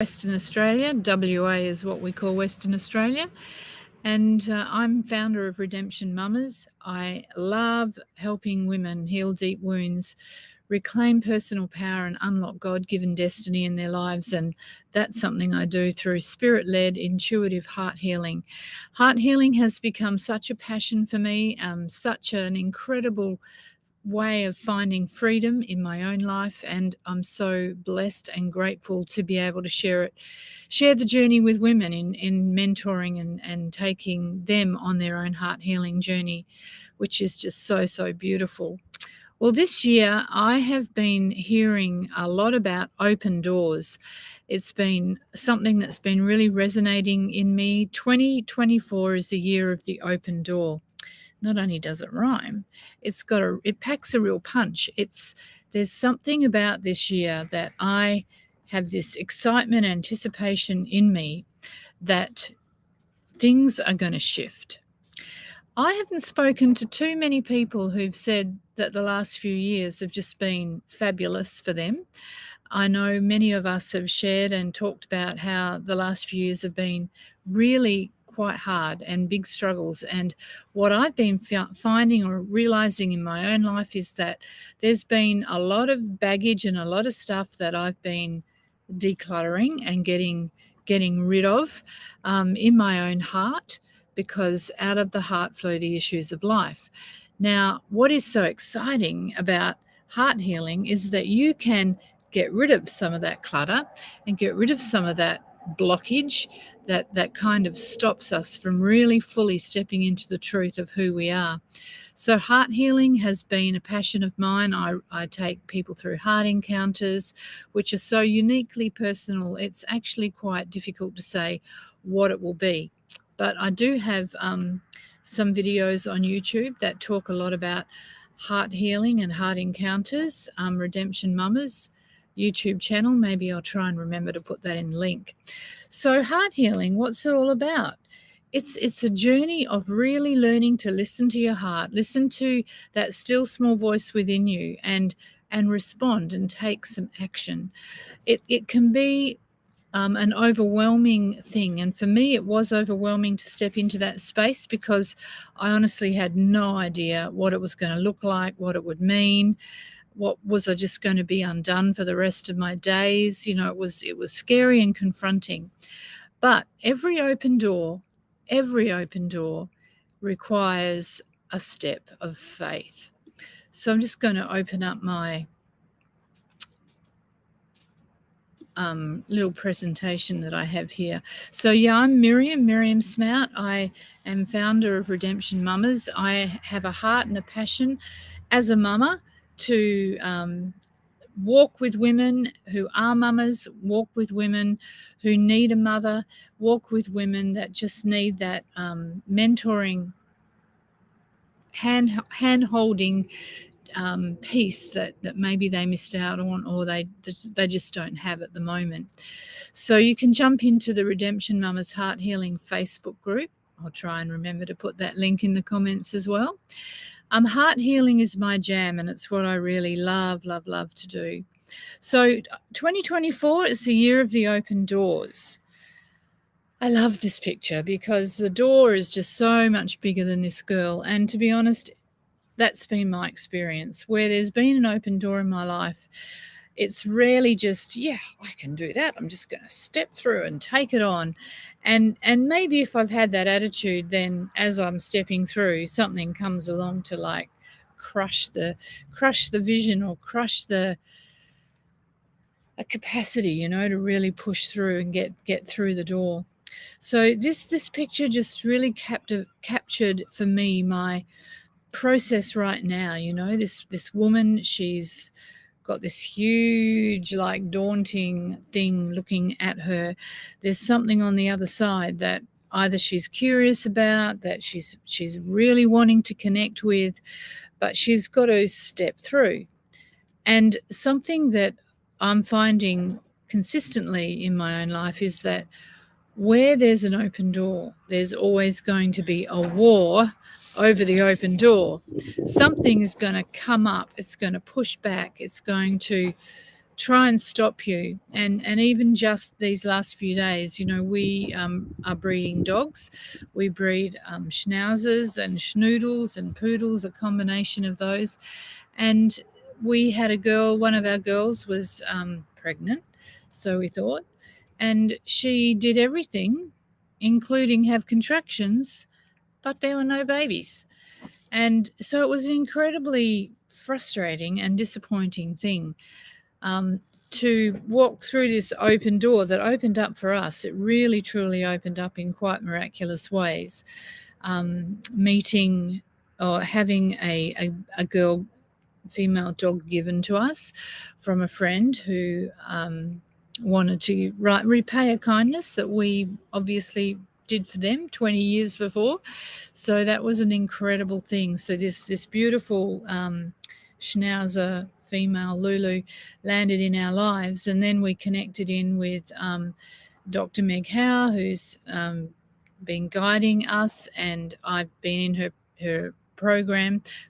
Western Australia. WA is what we call Western Australia. And I'm founder of Redemption Mamas. I love helping women heal deep wounds, reclaim personal power and unlock God-given destiny in their lives. And that's something I do through spirit-led, intuitive heart healing. Heart healing has become such a passion for me, such an incredible way of finding freedom in my own life, and I'm so blessed and grateful to be able to share the journey with women in mentoring and taking them on their own heart healing journey, which is just so beautiful. Well, this year I have been hearing a lot about open doors. It's been something that's been really resonating in me. 2024 is the year of the open door. Not only does it rhyme, it packs a real punch. There's something about this year that I have this excitement, anticipation in me that things are going to shift. I haven't spoken to too many people who've said that the last few years have just been fabulous for them. I know many of us have shared and talked about how the last few years have been really quite hard and big struggles. And what I've been finding or realizing in my own life is that there's been a lot of baggage and a lot of stuff that I've been decluttering and getting rid of in my own heart, because out of the heart flow the issues of life. Now, what is so exciting about heart healing is that you can get rid of some of that clutter and get rid of some of that blockage that kind of stops us from really fully stepping into the truth of who we are. So heart healing has been a passion of mine. I take people through heart encounters, which are so uniquely personal. It's actually quite difficult to say what it will be. But I do have some videos on YouTube that talk a lot about heart healing and heart encounters. Redemption Mamas YouTube channel. Maybe I'll try and remember to put that in the link. So heart healing, what's it all about? It's a journey of really learning to listen to your heart, listen to that still small voice within you, and respond and take some action. It can be an overwhelming thing. And for me, it was overwhelming to step into that space because I honestly had no idea what it was going to look like, what it would mean. What was I just going to be undone for the rest of my days? You know, it was scary and confronting. But every open door requires a step of faith. So I'm just going to open up my little presentation that I have here. So yeah, I'm Miriam Smout. I am founder of Redemption Mamas. I have a heart and a passion as a mama to walk with women who are mamas, walk with women who need a mother, walk with women that just need that mentoring, hand-holding piece that maybe they missed out on, or they just don't have at the moment. So you can jump into the Redemption Mamas Heart Healing Facebook group. I'll try and remember to put that link in the comments as well. Heart healing is my jam, and it's what I really love to do. So 2024 is the year of the open doors. I love this picture because the door is just so much bigger than this girl. And to be honest, that's been my experience. Where there's been an open door in my life, it's rarely just, yeah, I can do that. I'm just going to step through and take it on. And maybe if I've had that attitude, then as I'm stepping through, something comes along to like crush the vision or crush a capacity, you know, to really push through and get through the door. So this picture just really captured for me my process right now. You know, this woman, she's got this huge, like, daunting thing looking at her. There's something on the other side that either she's curious about, that she's really wanting to connect with, but she's got to step through. And something that I'm finding consistently in my own life is that where there's an open door, there's always going to be a war over the open door. Something is going to come up. It's going to push back. It's going to try and stop you. And even just these last few days, we are breeding dogs. We breed schnauzers and schnoodles and poodles, a combination of those. And we had a girl, one of our girls was pregnant, so we thought, and she did everything, including have contractions, but there were no babies. And so it was an incredibly frustrating and disappointing thing, to walk through this open door that opened up for us. It really, truly opened up in quite miraculous ways. Meeting or having a girl, female dog given to us from a friend who wanted to repay a kindness that we obviously did for them 20 years before. So that was an incredible thing. So this beautiful Schnauzer female Lulu landed in our lives, and then we connected in with Dr. Meg Howe, who's been guiding us, and I've been in her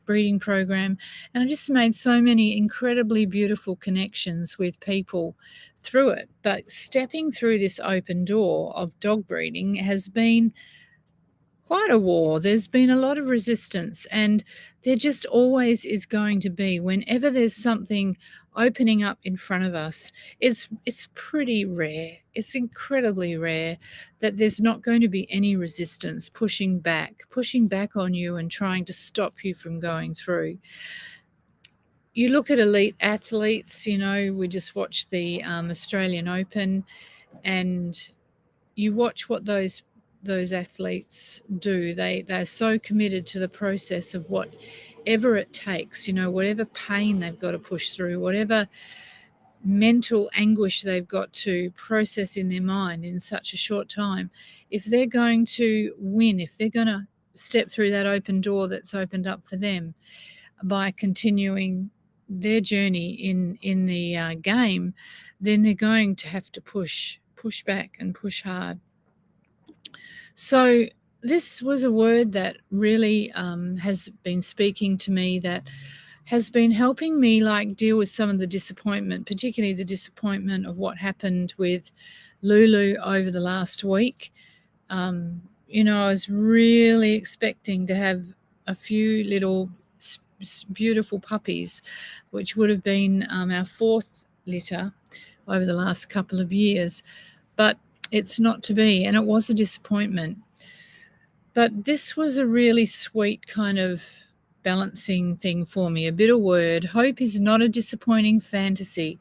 breeding program, and I just made so many incredibly beautiful connections with people through it. But stepping through this open door of dog breeding has been quite a war. There's been a lot of resistance, and there just always is going to be. Whenever there's something opening up in front of us, it's pretty rare. It's incredibly rare that there's not going to be any resistance pushing back on you and trying to stop you from going through. You look at elite athletes, we just watched the Australian Open, and you watch what those athletes do. They're so committed to the process of whatever it takes, whatever pain they've got to push through, whatever mental anguish they've got to process in their mind in such a short time. If they're going to win, if they're going to step through that open door that's opened up for them by continuing their journey in the game, then they're going to have to push back and push hard. So this was a word that really has been speaking to me, that has been helping me deal with some of the disappointment, particularly the disappointment of what happened with Lulu over the last week. I was really expecting to have a few little beautiful puppies, which would have been our fourth litter over the last couple of years, but it's not to be, and it was a disappointment. But this was a really sweet kind of balancing thing for me, a bitter word. Hope is not a disappointing fantasy,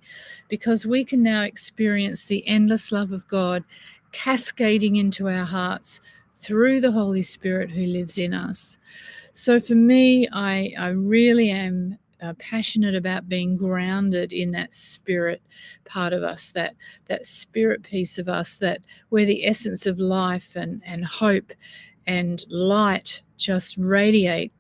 because we can now experience the endless love of God cascading into our hearts through the Holy Spirit who lives in us. So for me, I really am passionate about being grounded in that spirit part of us, that spirit piece of us, that where the essence of life and hope and light just radiate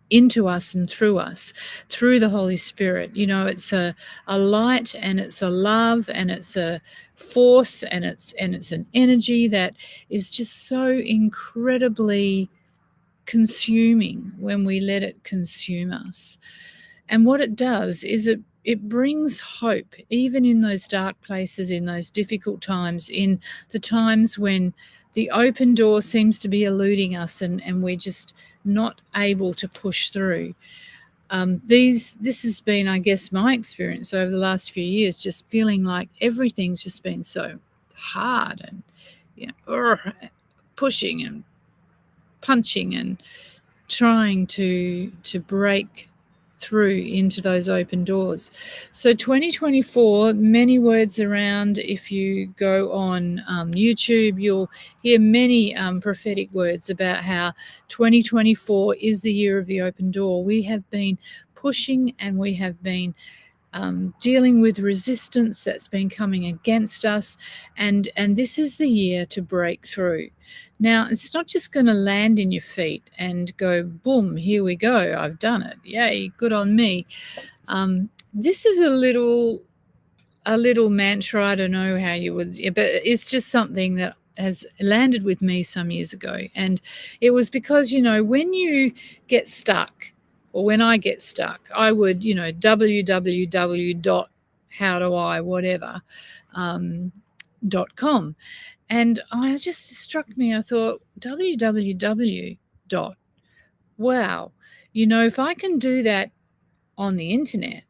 into us and through us, through the Holy Spirit. It's a light, and it's a love, and it's a force, and it's an energy that is just so incredibly consuming when we let it consume us. And what it does is it brings hope, even in those dark places, in those difficult times, in the times when the open door seems to be eluding us and we're just not able to push through. This has been, I guess, my experience over the last few years, just feeling like everything's just been so hard and pushing and punching and trying to break through into those open doors. So 2024, many words around. If you go on YouTube, you'll hear many prophetic words about how 2024 is the year of the open door. We have been pushing, and we have been dealing with resistance that's been coming against us, and this is the year to break through. Now, it's not just going to land in your feet and go, boom, here we go, I've done it, yay, good on me. This is a little mantra. I don't know how you would, but it's just something that has landed with me some years ago. And it was because, when you get stuck, or when I get stuck, I would, www dot how do I whatever .com. And I just struck me, I thought, www dot, wow, if I can do that on the internet,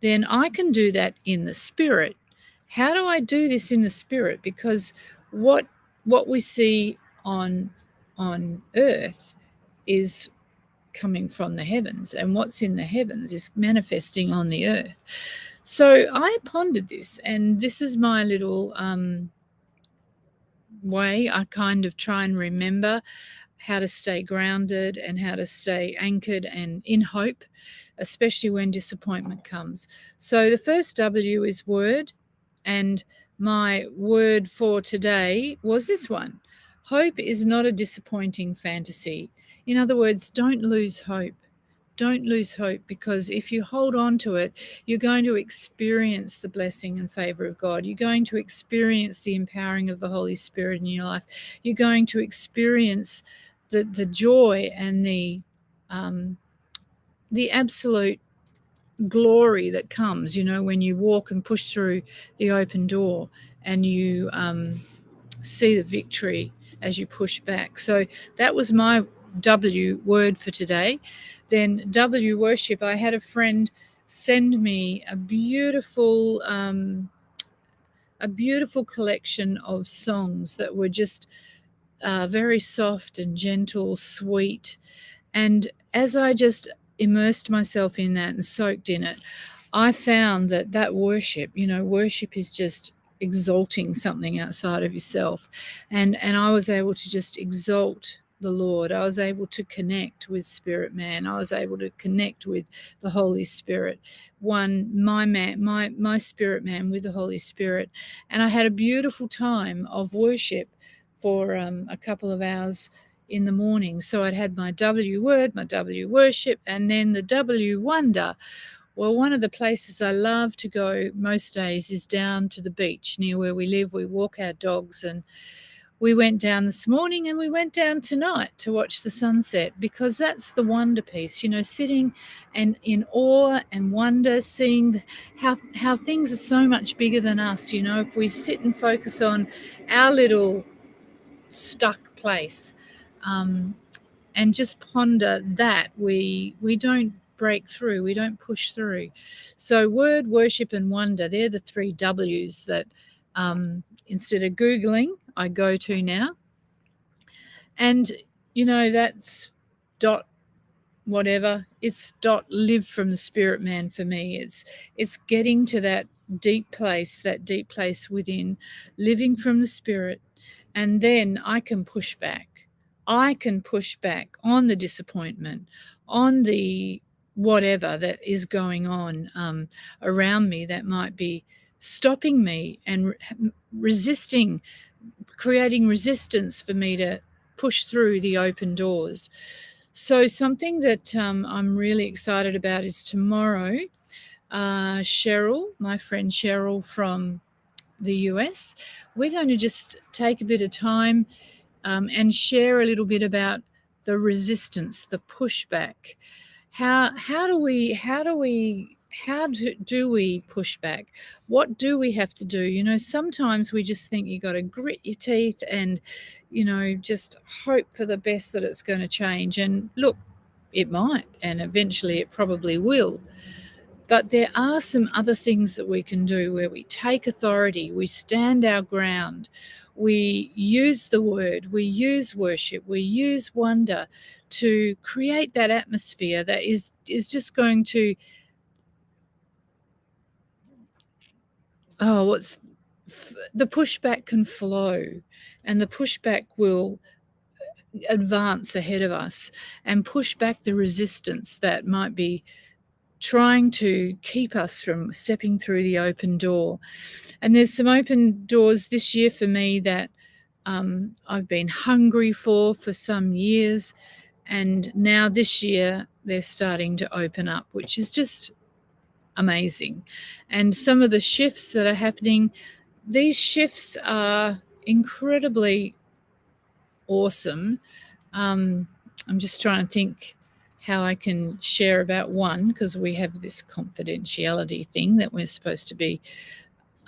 then I can do that in the spirit. How do I do this in the spirit? Because what we see on earth is coming from the heavens, and what's in the heavens is manifesting on the earth. So I pondered this, and this is my little way I kind of try and remember how to stay grounded and how to stay anchored and in hope, especially when disappointment comes. So the first W is word, and my word for today was this one. Hope is not a disappointing fantasy. In other words, don't lose hope. Don't lose hope, because if you hold on to it, you're going to experience the blessing and favor of God. You're going to experience the empowering of the Holy Spirit in your life. You're going to experience the joy and the absolute glory that comes, when you walk and push through the open door and you see the victory as you push back. So that was my W word for today. Then W worship, I had a friend send me a beautiful collection of songs that were just very soft and gentle, sweet. And as I just immersed myself in that and soaked in it, I found that worship, worship is just exalting something outside of yourself. And I was able to just exalt the Lord. I was able to connect with Spirit Man. I was able to connect with the Holy Spirit. My Spirit Man with the Holy Spirit. And I had a beautiful time of worship for a couple of hours in the morning. So I'd had my W word, my W worship, and then the W wonder. Well, one of the places I love to go most days is down to the beach near where we live. We walk our dogs, and we went down this morning and we went down tonight to watch the sunset, because that's the wonder piece, sitting and in awe and wonder, seeing how things are so much bigger than us. If we sit and focus on our little stuck place, and just ponder that, we don't break through, we don't push through. So word, worship, and wonder, they're the three W's that instead of Googling, I go to now. And, that's dot whatever, it's dot live from the Spirit Man for me. It's getting to that deep place within, living from the Spirit, and then I can push back. I can push back on the disappointment, on the whatever that is going on around me that might be stopping me and resisting, creating resistance for me to push through the open doors. So something that I'm really excited about is tomorrow, Cheryl, my friend Cheryl from the US, we're going to just take a bit of time and share a little bit about the resistance, the pushback. How do we push back? What do we have to do? Sometimes we just think you got to grit your teeth and, just hope for the best that it's going to change. And look, it might, and eventually it probably will. But there are some other things that we can do where we take authority, we stand our ground, we use the word, we use worship, we use wonder to create that atmosphere that is just going to, the pushback can flow, and the pushback will advance ahead of us and push back the resistance that might be trying to keep us from stepping through the open door. And there's some open doors this year for me that I've been hungry for some years, and now this year they're starting to open up, which is just amazing. And some of the shifts that are happening, these shifts are incredibly awesome. I'm just trying to think how I can share about one, because we have this confidentiality thing that we're supposed to be.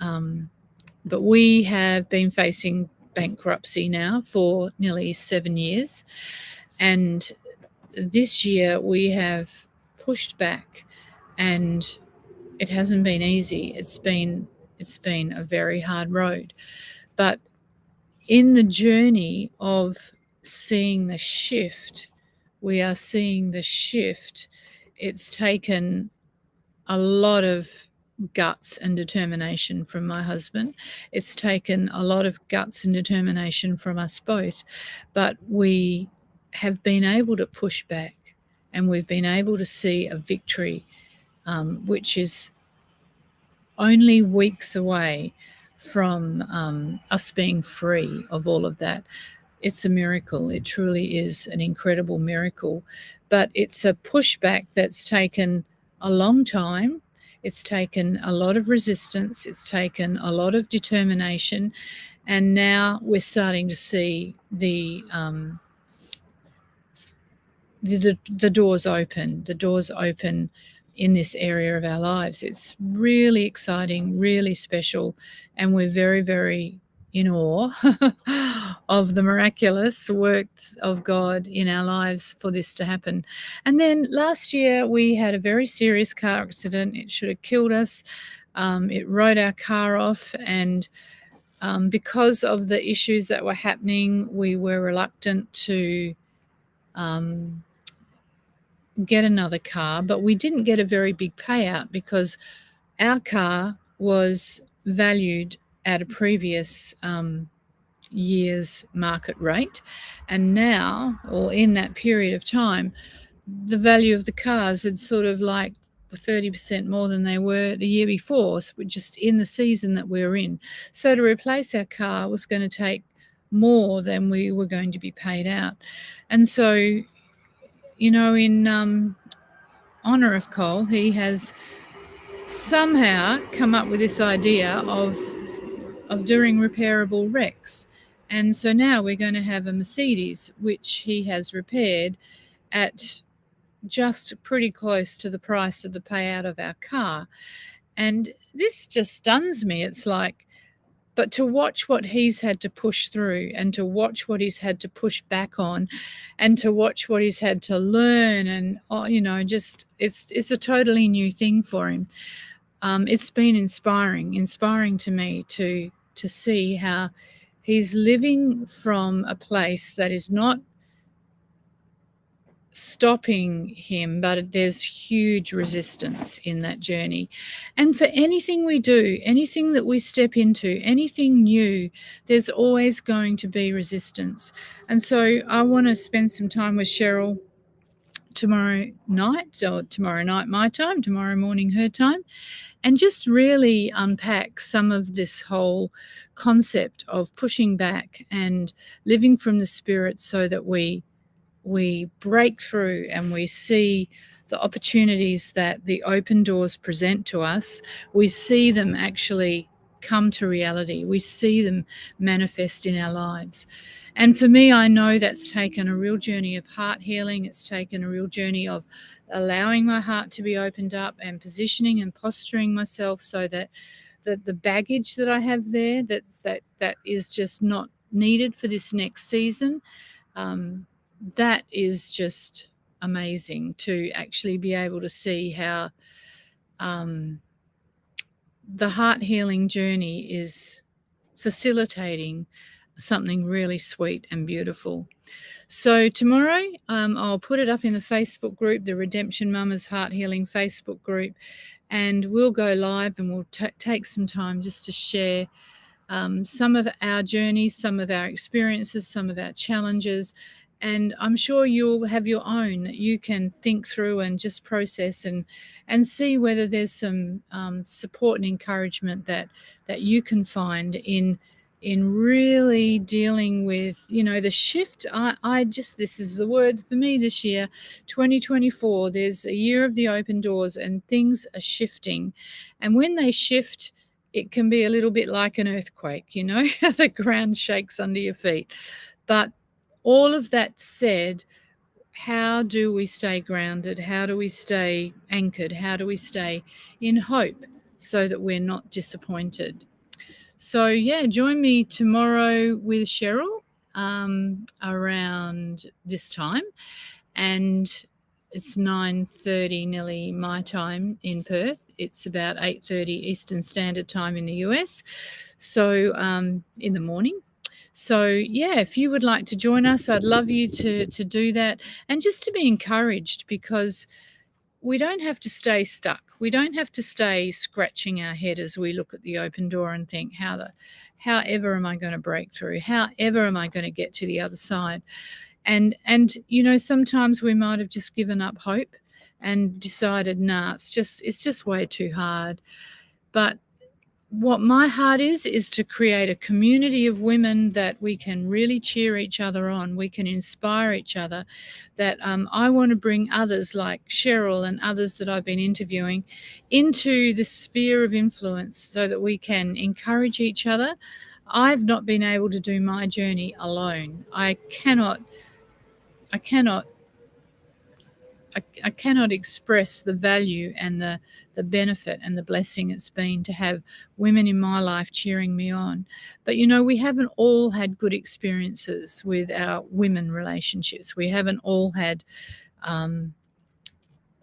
But we have been facing bankruptcy now for nearly 7 years. And this year we have pushed back, and it hasn't been easy. It's been a very hard road. But in the journey of seeing the shift, we are seeing the shift. It's taken a lot of guts and determination from my husband. It's taken a lot of guts and determination from us both. But we have been able to push back, and we've been able to see a victory, which is only weeks away from us being free of all of that. It's a miracle. It truly is an incredible miracle. But it's a pushback that's taken a long time. It's taken a lot of resistance. It's taken a lot of determination. And now we're starting to see the doors open. The doors open in this area of our lives. It's really exciting, really special, and we're very, very in awe of the miraculous works of God in our lives for this to happen. And then last year we had a very serious car accident. It should have killed us. It rode our car off, and because of the issues that were happening, we were reluctant to get another car, but we didn't get a very big payout because our car was valued at a previous year's market rate. And now, or in that period of time, the value of the cars had sort of like 30% more than they were the year before, so just in the season that we were in. So to replace our car was going to take more than we were going to be paid out. And so, you know, in honour of Cole, he has somehow come up with this idea of doing repairable wrecks. And so now we're going to have a Mercedes, which he has repaired at just pretty close to the price of the payout of our car. And this just stuns me. It's like, but to watch what he's had to push through, and to watch what he's had to push back on, and to watch what he's had to learn, and just it's a totally new thing for him. It's been inspiring to me to see how he's living from a place that is not stopping him, but there's huge resistance in that journey. And for anything we do, anything that we step into, anything new, there's always going to be resistance. And so I want to spend some time with Cheryl tomorrow night my time, tomorrow morning her time, and just really unpack some of this whole concept of pushing back and living from the Spirit, so that we break through and we see the opportunities that the open doors present to us. We see them actually come to reality. We see them manifest in our lives. And for me, I know that's taken a real journey of heart healing. It's taken a real journey of allowing my heart to be opened up and positioning and posturing myself so that the baggage that I have there that is just not needed for this next season, that is just amazing to actually be able to see how the heart healing journey is facilitating something really sweet and beautiful. So tomorrow, I'll put it up in the Facebook group, the Redemption Mamas Heart Healing Facebook group, and we'll go live, and we'll take some time just to share some of our journeys, some of our experiences, some of our challenges. And I'm sure you'll have your own that you can think through and just process and see whether there's some support and encouragement that you can find in really dealing with, the shift. This is the word for me this year, 2024. There's a year of the open doors, and things are shifting. And when they shift, it can be a little bit like an earthquake, the ground shakes under your feet. But all of that said, how do we stay grounded? How do we stay anchored? How do we stay in hope so that we're not disappointed? So, yeah, join me tomorrow with Cheryl around this time. And it's 9:30 nearly my time in Perth. It's about 8:30 Eastern Standard Time in the US. So, in the morning. So, yeah, if you would like to join us, I'd love you to do that, and just to be encouraged, because we don't have to stay stuck. We don't have to stay scratching our head as we look at the open door and think, however am I going to break through? However am I going to get to the other side? And sometimes we might have just given up hope and decided, nah, it's just way too hard. But what my heart is to create a community of women that we can really cheer each other on. We can inspire each other. That I want to bring others like Cheryl and others that I've been interviewing into the sphere of influence so that we can encourage each other. I've not been able to do my journey alone. I cannot express the value and the benefit and the blessing it's been to have women in my life cheering me on. But, we haven't all had good experiences with our women relationships. We haven't all had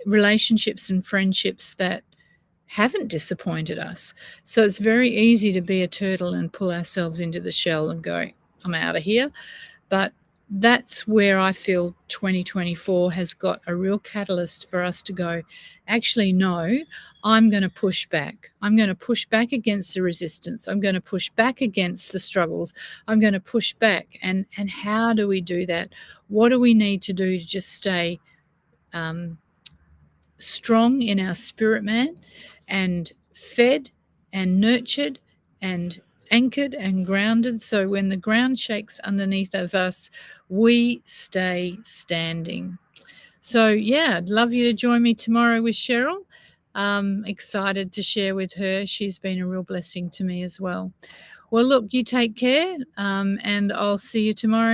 relationships and friendships that haven't disappointed us. So it's very easy to be a turtle and pull ourselves into the shell and go, I'm out of here. But that's where I feel 2024 has got a real catalyst for us to go, actually, no, I'm going to push back. I'm going to push back against the resistance. I'm going to push back against the struggles. I'm going to push back. And how do we do that? What do we need to do to just stay strong in our spirit, man, and fed and nurtured and anchored and grounded, so when the ground shakes underneath of us, we stay standing. So, yeah, I'd love you to join me tomorrow with Cheryl. Excited to share with her. She's been a real blessing to me as well. Well, look, you take care, and I'll see you tomorrow.